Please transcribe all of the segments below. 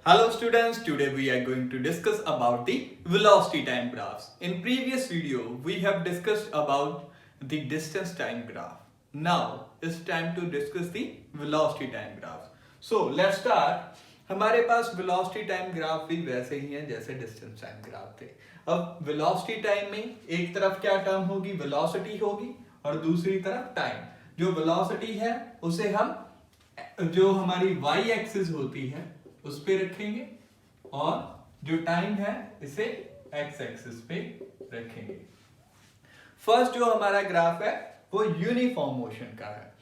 Hello students, today we are going to discuss about the velocity time graphs. In previous video, we have discussed about the distance time graph. Now, it's time to discuss the velocity time graphs. So, let's start. हमारे पास velocity time graph भी वैसे ही है जैसे distance time graph थे. अब velocity time में एक तरफ क्या टर्म होगी, velocity होगी और दूसरी तरफ time. जो velocity है उसे हम जो हमारी y एक्सिस होती है उस पे रखेंगे और जो टाइम है इसे x एक्सिस पे रखेंगे. फर्स्ट जो हमारा ग्राफ है वो यूनिफॉर्म मोशन का है.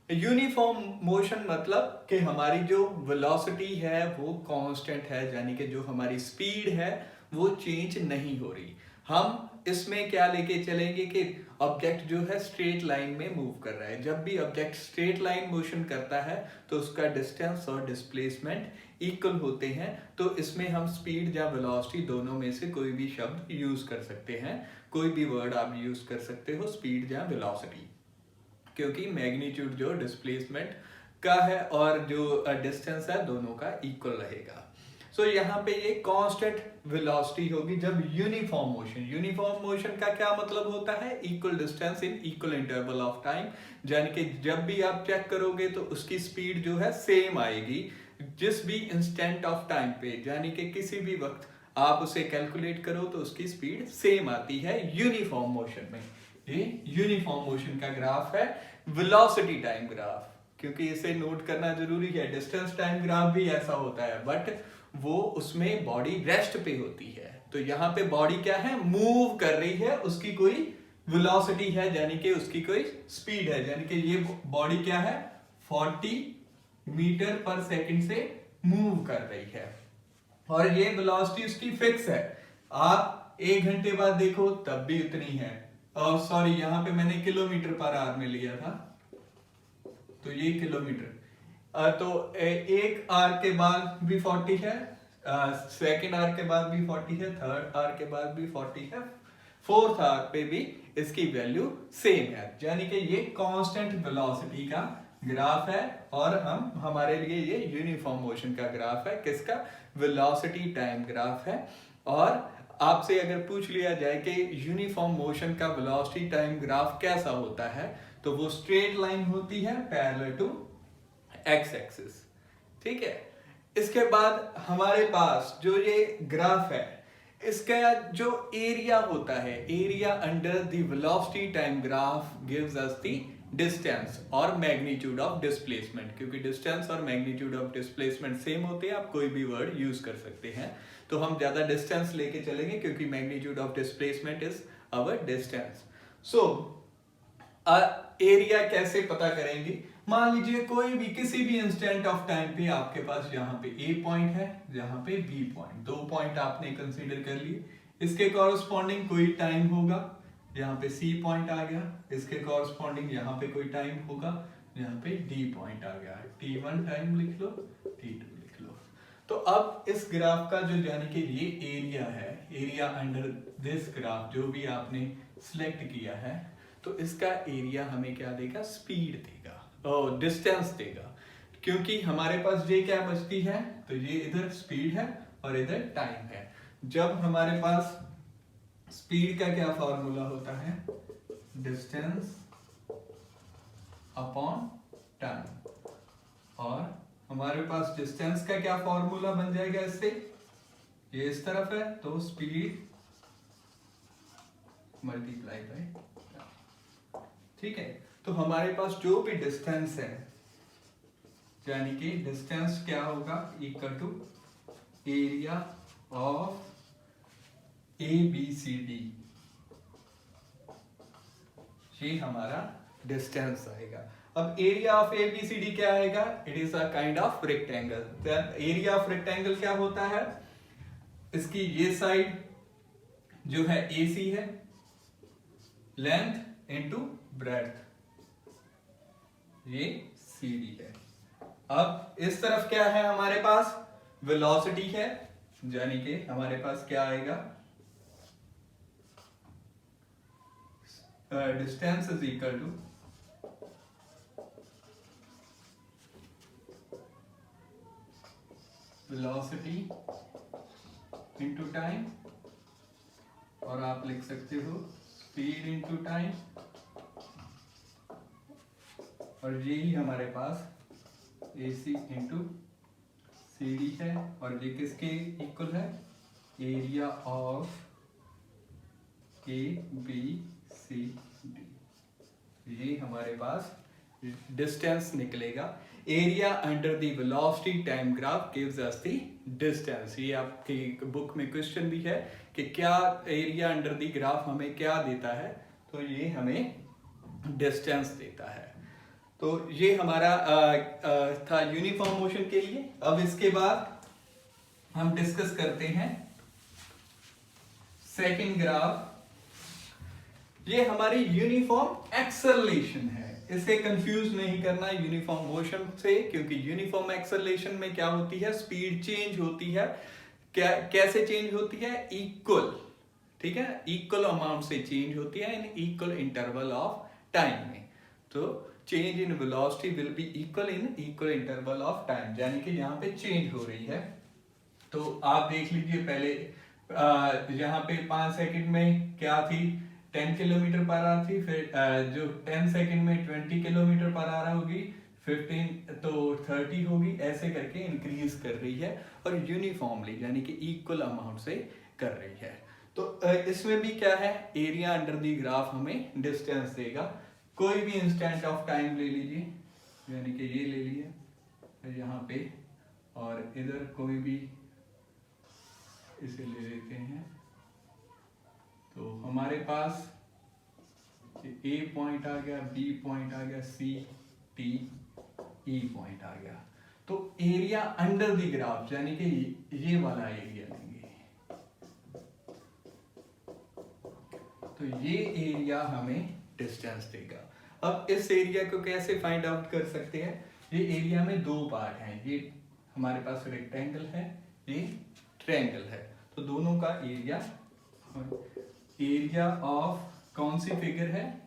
यूनिफॉर्म मोशन मतलब कि हमारी जो वेलोसिटी है वो कांस्टेंट है, यानी कि जो हमारी स्पीड है वो चेंज नहीं हो रही. हम इसमें क्या लेके चलेंगे कि ऑब्जेक्ट जो है स्ट्रेट लाइन में मूव कर रहा है. जब भी ऑब्जेक्ट स्ट्रेट लाइन मोशन करता है तो उसका डिस्टेंस और डिस्प्लेसमेंट इक्वल होते हैं. तो इसमें हम स्पीड या वेलोसिटी दोनों में से कोई भी शब्द यूज कर सकते हैं. कोई भी वर्ड आप यूज कर सकते हो स्पीड या वेलोसिटी, क्योंकि मैग्नीट्यूड जो डिस्प्लेसमेंट का है और जो डिस्टेंस है दोनों का इक्वल रहेगा. सो यहाँ पे ये कांस्टेंट वेलोसिटी होगी जब यूनिफॉर्म मोशन का क्या मतलब होता है, equal distance in equal interval of time. यानी कि जब भी आप चेक करोगे तो उसकी स्पीड जो है सेम आएगी जिस भी इंस्टेंट ऑफ टाइम पे, यानी कि किसी भी वक्त आप उसे कैलकुलेट करो तो उसकी स्पीड सेम आती है यूनिफॉर्म मोशन में. ये यूनिफॉर्म मोशन का ग्राफ है वेलोसिटी टाइम ग्राफ, क्योंकि इसे नोट करना जरूरी है. डिस्टेंस टाइम ग्राफ भी ऐसा होता है बट वो उसमें बॉडी रेस्ट पे होती है. तो यहाँ पे बॉडी क्या है, मूव कर रही है, उसकी कोई वेलोसिटी है यानी कि उसकी कोई स्पीड है. यानी कि ये बॉडी क्या है 40 मीटर पर सेकंड से मूव कर रही है और ये वेलोसिटी उसकी फिक्स है. आप 1 घंटे बाद देखो तब भी उतनी है. और सॉरी, यहाँ पे मैंने किलोमीटर पर आवर में लिया था तो ये किलोमीटर. तो एक आवर के बाद भी 40 है, सेकेंड आवर के बाद भी 40 है, थर्ड आवर के बाद भी 40 है, फोर्थ आवर पे भी इसकी वैल्यू सेम है. यानी कि ये कांस्टेंट वेलोसिटी का ग्राफ है और हमारे लिए ये यूनिफॉर्म मोशन का ग्राफ है. किसका, वेलोसिटी टाइम ग्राफ है. और आपसे अगर पूछ लिया जाए कि यूनिफॉर्म मोशन का वेलोसिटी टाइम ग्राफ कैसा होता है तो वो स्ट्रेट लाइन होती है पैरेलल टू एक्स एक्सिस. ठीक है. इसके बाद हमारे पास जो ये ग्राफ है इसका जो एरिया होता है, area under the velocity time graph gives us the distance और मैग्नीट्यूड ऑफ डिस्प्लेसमेंट. क्योंकि डिस्टेंस और मैग्नीट्यूड ऑफ डिस्प्लेसमेंट सेम होते हैं, आप कोई भी वर्ड यूज कर सकते हैं. तो हम ज्यादा डिस्टेंस लेके चलेंगे क्योंकि magnitude of displacement is our distance. So area कैसे पता करेंगे, मान लीजिए कोई भी किसी भी इंस्टेंट ऑफ टाइम पे आपके पास यहाँ पे ए पॉइंट है, यहाँ पे बी पॉइंट, 2 पॉइंट आपने कंसीडर कर लिए. इसके कॉरस्पॉन्डिंग कोई टाइम होगा, यहाँ पे सी पॉइंट आ गया. इसके कॉरस्पॉन्डिंग यहाँ पे कोई टाइम होगा, यहाँ पे डी पॉइंट आ गया. T1 टाइम लिख लो, T2 लिख लो. तो अब इस ग्राफ का जो यानी कि ये एरिया है, एरिया अंडर दिस ग्राफ जो भी आपने सिलेक्ट किया है, तो इसका एरिया हमें क्या देगा, स्पीड देगा और डिस्टेंस देगा. क्योंकि हमारे पास ये क्या बचती है, तो ये इधर स्पीड है और इधर टाइम है. जब हमारे पास स्पीड का क्या फॉर्मूला होता है, डिस्टेंस अपॉन टाइम, और हमारे पास डिस्टेंस का क्या फॉर्मूला बन जाएगा इससे, ये इस तरफ है तो स्पीड मल्टीप्लाई बाय. ठीक है. तो हमारे पास जो भी डिस्टेंस है, यानी कि डिस्टेंस क्या होगा, equal to area of A B C D, ये हमारा डिस्टेंस आएगा. अब area of A B C D क्या आएगा, it is a kind of rectangle. Area of rectangle क्या होता है, इसकी ये साइड जो है ए सी है, लेंथ इनटू ब्रेड्थ ये सी डी है. अब इस तरफ क्या है हमारे पास, वेलोसिटी है, यानी कि हमारे पास क्या आएगा, distance is equal to velocity into time, और आप लिख सकते हो स्पीड इनटू टाइम, और यही हमारे पास AC इंटू CD है, और ये किसके इक्वल है, एरिया ऑफ ABCD। ये हमारे पास डिस्टेंस निकलेगा। Area under the velocity time graph gives us the distance. ये आपकी बुक में क्वेश्चन भी है कि क्या एरिया अंडर द ग्राफ हमें क्या देता है, तो ये हमें डिस्टेंस देता है। तो ये हमारा था यूनिफॉर्म मोशन के लिए। अब इसके बाद हम डिस्कस करते हैं सेकंड ग्राफ। ये हमारी यूनिफॉर्म एक्सेलरेशन है, इसे कंफ्यूज नहीं करना यूनिफॉर्म मोशन से, क्योंकि यूनिफॉर्म एक्सेलरेशन में क्या होती है, स्पीड चेंज होती है। कैसे चेंज होती है, इक्वल, ठीक है, इक्वल अमाउंट से चेंज होती है in equal interval of time में। तो change in velocity will be equal in equal interval of time, यानी कि यहाँ पे चेंज हो रही है। तो आप देख लीजिए, पहले यहाँ पे 5 सेकंड में क्या थी, 10 किलोमीटर पर आवर थी, फिर जो 10 सेकंड में 20 किलोमीटर पर आवर होगी, 15 तो 30 होगी, ऐसे करके इंक्रीज कर रही है, और यूनिफॉर्मली यानी कि इक्वल अमाउंट से कर रही है। तो इसमें भी क्या है, एरिया अंडर दी ग्राफ हमें डिस्टेंस देगा। कोई भी इंस्टेंट ऑफ टाइम ले लीजिए, यानी कि ये ले लिया यहाँ पे, और इधर कोई भी इसे ले लेते हैं। तो हमारे पास A पॉइंट आ गया, B पॉइंट आ गया, C, T, E पॉइंट आ गया। तो एरिया अंडर द ग्राफ यानी कि ये वाला एरिया लेंगे, तो ये एरिया हमें डिस्टेंस देगा। अब इस एरिया को कैसे फाइंड आउट कर सकते हैं, ये एरिया में दो पार्ट हैं, ये हमारे पास रेक्टेंगल है, ये ट्रायंगल है। तो दोनों का एरिया, एरिया ऑफ कौन सी फिगर है,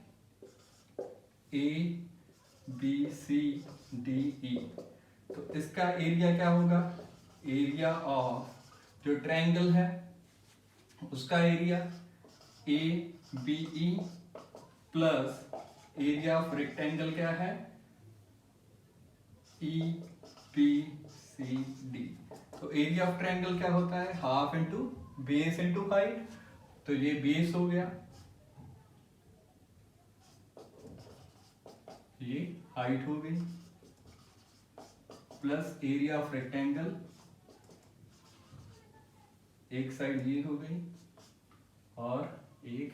ABCDE, तो इसका एरिया क्या होगा, एरिया ऑफ जो ट्रायंगल है उसका area ABE plus area of rectangle क्या है, EBCD। तो एरिया ऑफ ट्रायंगल क्या होता है, half into base into height, तो ये बेस हो गया, ये हाइट हो गई, प्लस एरिया ऑफ रेक्टेंगल, एक साइड ये हो गई और एक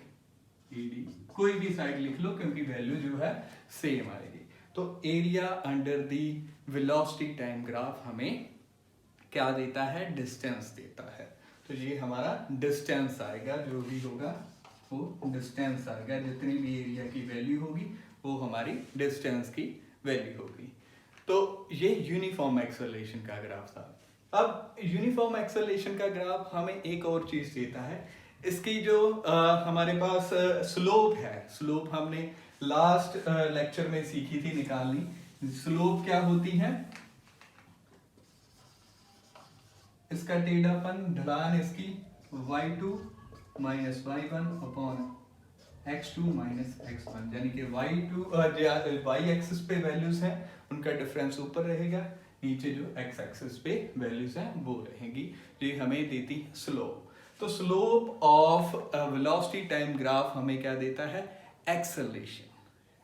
AD, कोई भी साइड लिख लो क्योंकि वैल्यू जो है सेम आएगी। तो area under the velocity time graph हमें क्या देता है, डिस्टेंस देता है। तो ये हमारा डिस्टेंस आएगा, जो भी होगा वो डिस्टेंस आएगा, जितनी भी एरिया की वैल्यू होगी वो हमारी डिस्टेंस की वैल्यू होगी। तो ये यूनिफॉर्म एक्सेलरेशन का ग्राफ था। अब यूनिफॉर्म एक्सेलरेशन का ग्राफ हमें एक और चीज देता है, इसकी जो हमारे पास स्लोप है, स्लोप हमने लास्ट लेक्चर में सीखी थी निकालनी। स्लोप क्या होती है, इसका टेढ़ापन, ढलान इसकी y2 minus y1 upon x2 minus x1, यानी कि y2 y एक्सिस पे वैल्यूज हैं उनका डिफरेंस ऊपर रहेगा, नीचे जो x एक्सिस पे वैल्यूज हैं वो रहेंगी। ये हमें देती स्लोप। तो slope of velocity time graph हमें क्या देता है, एक्सेलरेशन।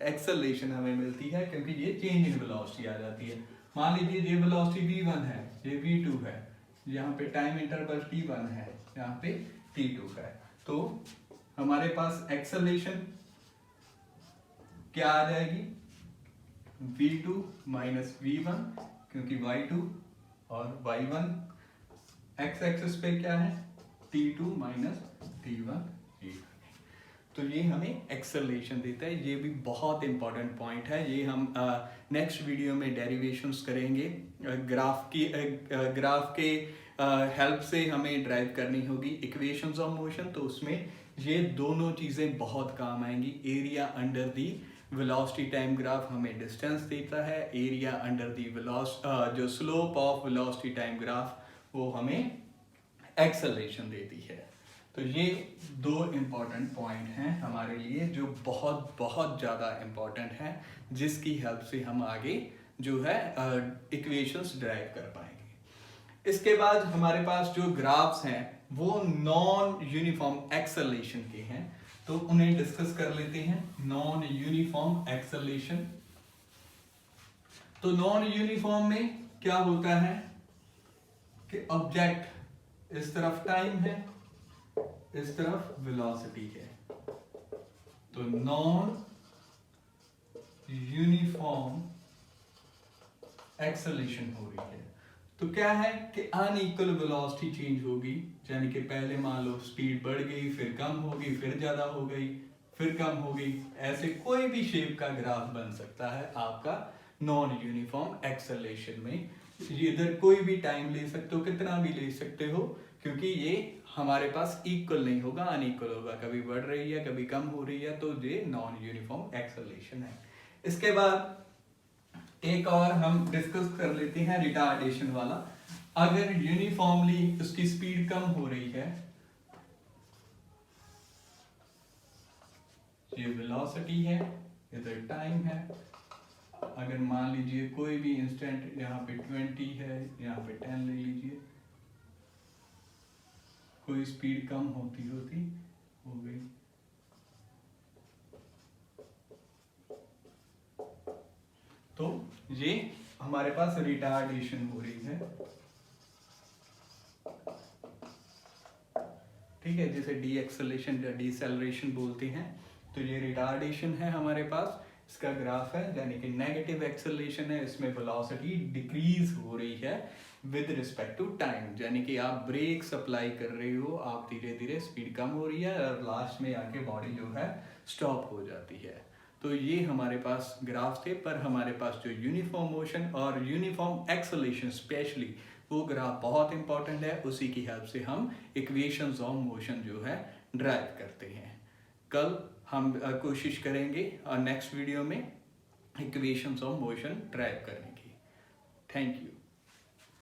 एक्सेलरेशन हमें मिलती है क्योंकि ये चेंज इन वेलोसिटी आ जाती है। मान लीजिए ये वेलोसिटी v1 है, ये v2 है, यहाँ पे टाइम इंटरवल t1 है, यहाँ पे t2 है, तो हमारे पास एक्सेलरेशन क्या आ जाएगी, v2 माइनस v1, क्योंकि y2 और y1 x एक्सिस पे क्या है, t2 माइनस t1। तो ये हमें एक्सेलरेशन देता है। ये भी बहुत इंपॉर्टेंट पॉइंट है, ये हम नेक्स्ट वीडियो में डेरिवेशंस करेंगे। ग्राफ के हेल्प से हमें ड्राइव करनी होगी इक्वेशंस ऑफ मोशन, तो उसमें ये दोनों चीज़ें बहुत काम आएंगी। Area under the velocity time graph हमें डिस्टेंस देता है, एरिया अंडर दी जो slope of velocity time graph वो हमें एक्सेलरेशन देती है। तो ये दो इम्पॉर्टेंट पॉइंट हैं हमारे लिए जो बहुत बहुत ज़्यादा इम्पॉर्टेंट हैं, जिसकी हेल्प से हम आगे जो है इक्वेशंस ड्राइव कर पाएंगे। इसके बाद हमारे पास जो ग्राफ्स हैं वो नॉन यूनिफॉर्म एक्सेलरेशन के हैं, तो उन्हें डिस्कस कर लेते हैं। नॉन यूनिफॉर्म एक्सेलरेशन, तो नॉन यूनिफॉर्म में क्या होता है कि ऑब्जेक्ट इस तरफ टाइम है, इस तरफ वेलोसिटी है, तो नॉन यूनिफॉर्म एक्सेलरेशन हो रही है। तो क्या है कि अनइक्वल वेलोसिटी चेंज होगी, यानी कि पहले मान लो स्पीड बढ़ गई, फिर कम हो गई, फिर ज्यादा हो गई, फिर कम हो गई। ऐसे कोई भी शेप का ग्राफ बन सकता है आपका नॉन यूनिफॉर्म एक्सेलरेशन में। इधर कोई भी टाइम ले सकते हो, कितना भी ले सकते हो, क्योंकि ये हमारे पास इक्वल नहीं होगा, अनइक्वल होगा, कभी बढ़ रही है कभी कम हो रही है, तो ये नॉन यूनिफॉर्म एक्सेलरेशन है। इसके बाद एक और हम डिस्कस कर लेते हैं रिटार्डेशन वाला। अगर यूनिफॉर्मली उसकी स्पीड कम हो रही है, ये वेलोसिटी है, इधर टाइम है, अगर मान लीजिए कोई भी इंस्टेंट यहाँ पे 20 है, यहाँ पे 10 ले लीजिए, कोई स्पीड कम होती होती हो गई, तो ये हमारे पास रिटार्डेशन हो रही है। ठीक है, जिसे डी एक्सेलरेशन या डिसेलरेशन बोलते हैं, तो ये रिटार्डेशन है हमारे पास। इसका ग्राफ है, यानी कि नेगेटिव एक्सेलरेशन है, इसमें वेलोसिटी डिक्रीज हो रही है विद रिस्पेक्ट टू टाइम, यानी कि आप ब्रेक सप्लाई कर रहे हो, आप धीरे धीरे स्पीड कम हो रही है और लास्ट में आके बॉडी जो है स्टॉप हो जाती है। तो ये हमारे पास ग्राफ थे, पर हमारे पास जो यूनिफॉर्म मोशन और यूनिफॉर्म एक्सेलरेशन स्पेशली वो ग्राफ बहुत इंपॉर्टेंट है, उसी की हेल्प से हम इक्वेशंस ऑफ मोशन जो है ड्राइव करते हैं। कल हम कोशिश करेंगे नेक्स्ट वीडियो में इक्वेशंस ऑफ मोशन ड्राइव करने की। Thank you.